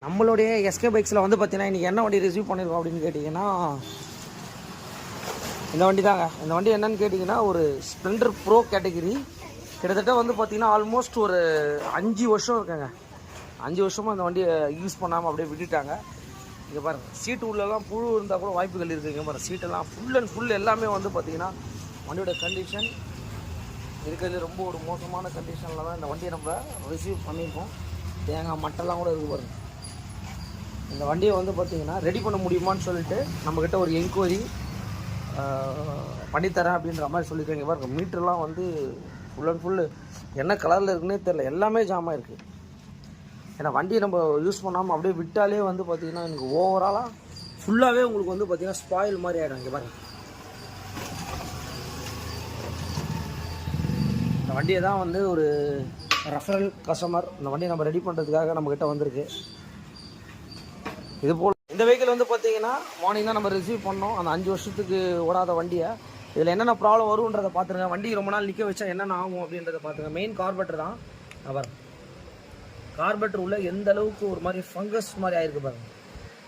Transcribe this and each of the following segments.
நம்மளுடைய எஸ்கே பைக்ஸில் வந்து பார்த்தீங்கன்னா இன்றைக்கி என்ன வண்டி ரிசீவ் பண்ணியிருக்கோம் அப்படின்னு கேட்டிங்கன்னா இந்த வண்டி தாங்க. இந்த வண்டி என்னன்னு கேட்டிங்கன்னா ஒரு ஸ்ப்ளெண்டர் ப்ரோ கேட்டகிரி. கிட்டத்தட்ட வந்து பார்த்திங்கன்னா ஆல்மோஸ்ட் ஒரு 5 வருஷம் இருக்குங்க. 5 வருஷமாக இந்த வண்டியை யூஸ் பண்ணாமல் அப்படியே விட்டுட்டாங்க. இங்கே பாருங்கள், சீட்டு உள்ளெல்லாம் புழு இருந்தால் கூட வாய்ப்புகள் இருக்குது. இங்கே பாருங்கள், சீட்டெல்லாம் ஃபுல் அண்ட் ஃபுல் எல்லாமே வந்து பார்த்திங்கன்னா வண்டியோட கண்டிஷன் இருக்கிறது ரொம்ப ஒரு மோசமான கண்டிஷனில் தான் இந்த வண்டியை நம்ம ரிசீவ் பண்ணியிருக்கோம். தேங்காய் மட்டெல்லாம் கூட இருக்குது பாருங்கள். இந்த வண்டியை வந்து பார்த்திங்கன்னா ரெடி பண்ண முடியுமான்னு சொல்லிட்டு நம்மக்கிட்ட ஒரு என்கொயரி பண்ணித்தரேன் அப்படின்ற மாதிரி சொல்லியிருக்காங்க. பாருங்கள், மீட்டர்லாம் வந்து ஃபுல் அண்ட் ஃபுல்லு என்ன கலரில் இருக்குன்னே தெரில, எல்லாமே ஜாமாக இருக்குது. ஏன்னா வண்டியை நம்ம யூஸ் பண்ணாமல் அப்படியே விட்டாலே வந்து பார்த்திங்கன்னா எனக்கு ஓவராலாக ஃபுல்லாகவே உங்களுக்கு வந்து பார்த்திங்கன்னா ஸ்பாயில் மாதிரி ஆகிடும். இங்கே பாருங்கள், இந்த வண்டியை தான் வந்து ஒரு ரெஃபரல் கஸ்டமர் இந்த வண்டியை நம்ம ரெடி பண்ணுறதுக்காக நம்மக்கிட்ட வந்திருக்கு. இது போல் இந்த வெஹிக்கிள் வந்து பார்த்தீங்கன்னா மார்னிங் தான் நம்ம ரிசீவ் பண்ணோம். அந்த 5 வருஷத்துக்கு ஓடாத வண்டியை இதில் என்னென்ன ப்ராப்ளம் வரும்ன்றதை பார்த்துருங்க. வண்டி ரொம்ப நாள் நிற்க வச்சா என்னென்ன ஆகும் அப்படின்றத பார்த்துங்க. மெயின் கார்பெட்டர் தான். அவர் கார்பெட்டர் உள்ள எந்த அளவுக்கு ஒரு மாதிரி ஃபங்கஸ் மாதிரி ஆயிருக்கு பாருங்கள்.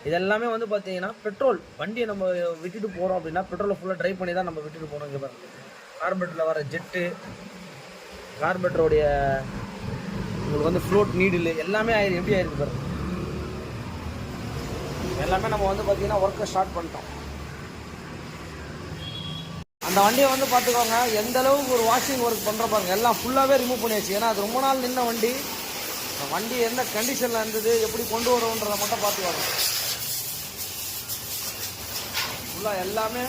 இதெல்லாமே வந்து பார்த்தீங்கன்னா பெட்ரோல் வண்டியை நம்ம விட்டுட்டு போகிறோம் அப்படின்னா பெட்ரோலை ஃபுல்லாக ட்ரைவ் பண்ணி தான் நம்ம விட்டுட்டு போகிறோம். இங்கே பாருங்கள், கார்பெட்டரில் வர ஜெட்டு, கார்பெட்டருடைய உங்களுக்கு வந்து ஃப்ளோட் நீடில் எல்லாமே எப்படி ஆயிருக்கு பாருங்கள். எல்லாமே நம்ம வந்து பார்த்திங்கன்னா ஒர்க்கை ஸ்டார்ட் பண்ணிட்டோம். அந்த வண்டியை வந்து பார்த்துக்கோங்க, எந்த அளவுக்கு ஒரு வாஷிங் ஒர்க் பண்ணுற பாருங்க. எல்லாம் ஃபுல்லாகவே ரிமூவ் பண்ணியாச்சு. ஏன்னா அது ரொம்ப நாள் நின்ன வண்டி. அந்த வண்டி எந்த கண்டிஷனில் இருந்தது, எப்படி கொண்டு வரோன்றதை மட்டும் பார்த்துக்கோங்க. ஃபுல்லாக எல்லாமே